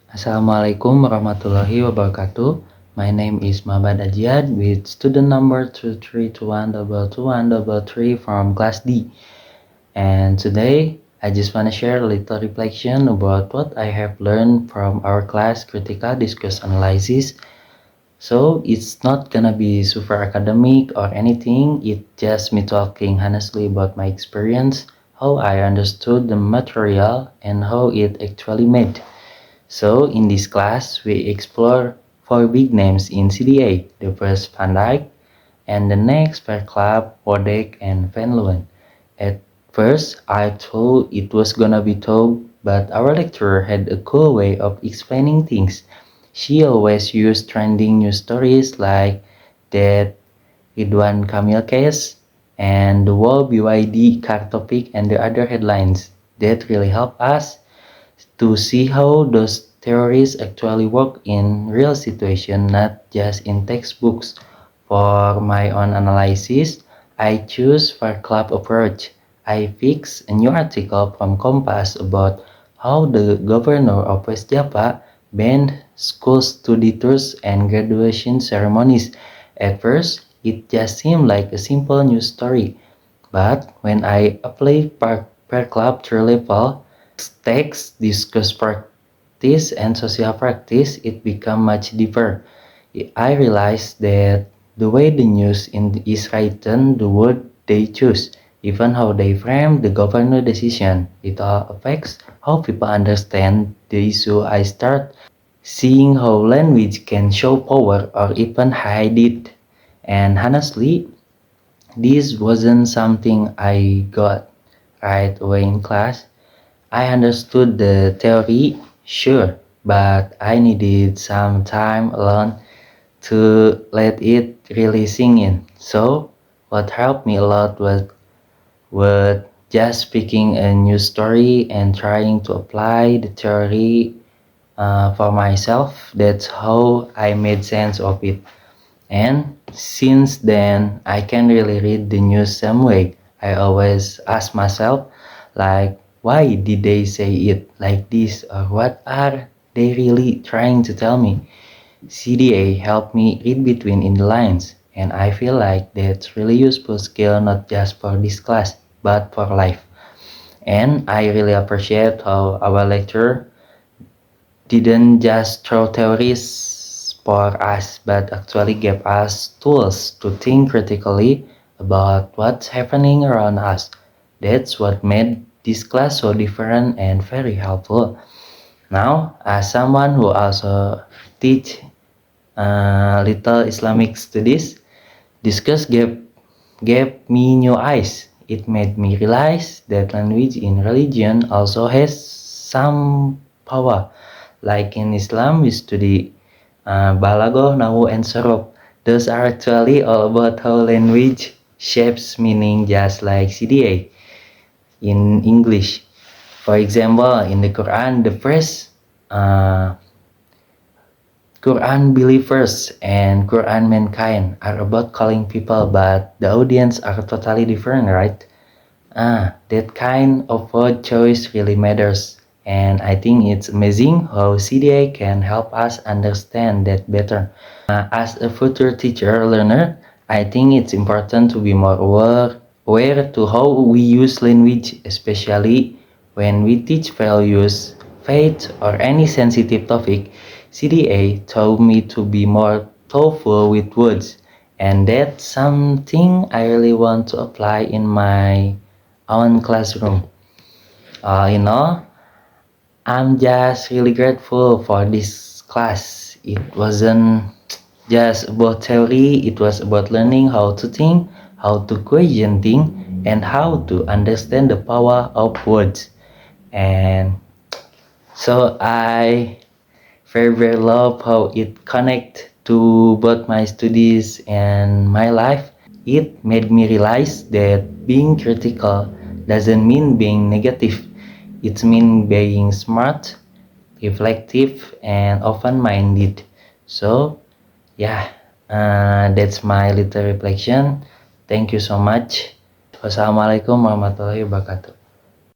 Assalamualaikum warahmatullahi wabarakatuh. My name is Mabad Ajiad with student number 232122133 from class D. And today I just want to share a little reflection about what I have learned from our class critical discourse analysis. So it's not gonna be super academic or anything, it's just me talking honestly about my experience, how I understood the material, and how it actually made. So in this class, we explore four big names in CDA. The first Van Dyke, and the next Verclap, Wodek, and Van Leeuwen. At first, I thought it was gonna be tough, but our lecturer had a cool way of explaining things. She always used trending news stories like that Ridwan Kamil case and the whole BYD car topic and the other headlines. That really helped us to see how those theories actually work in real situations, not just in textbooks. For my own analysis, I choose for club approach. I fix a new article from Compass about how the governor of West Java banned school study tours and graduation ceremonies. At first, it just seemed like a simple news story, but when I apply per club through level, text, discuss practice, and social practice, it become much deeper. I realized that the way the news is written, the word they choose, even how they frame the governor decision, it all affects how people understand the issue. I start seeing how language can show power or even hide it. And honestly, this wasn't something I got right away in class. I understood the theory, sure, but I needed some time alone to let it really sink in. So, what helped me a lot was just picking a new story and trying to apply the theory for myself. That's how I made sense of it. And since then, I can really read the news same way. I always ask myself, like, why did they say it like this? Or what are they really trying to tell me? CDA helped me read between in the lines, and I feel like that's really useful skill not just for this class, but for life. And I really appreciate how our lecturer didn't just throw theories for us, but actually gave us tools to think critically about what's happening around us. That's what made this class so different and very helpful. Now, as someone who also teach little Islamic studies, discuss gave me new eyes. It made me realize that language in religion also has some power. Like in Islam, we study Balagoh, Nahu, and Sorof. Those are actually all about how language shapes meaning, just like CDA in English. For example, in the Quran, the phrase uh, Quran believers and Quran mankind are about calling people, but the audience are totally different, right? That kind of word choice really matters, and I think it's amazing how CDA can help us understand that better. As a future teacher learner, I think it's important to be more aware to how we use language, especially when we teach values, faith, or any sensitive topic. CDA taught me to be more thoughtful with words, and that's something I really want to apply in my own classroom. I'm just really grateful for this class. It wasn't just about theory, it was about learning how to think, how to question things, and how to understand the power of words. And so I very love how it connect to both my studies and my life. It made me realize that being critical doesn't mean being negative. It means being smart, reflective, and open-minded. So yeah, that's my little reflection. Thank you so much. Wassalamualaikum warahmatullahi wabarakatuh.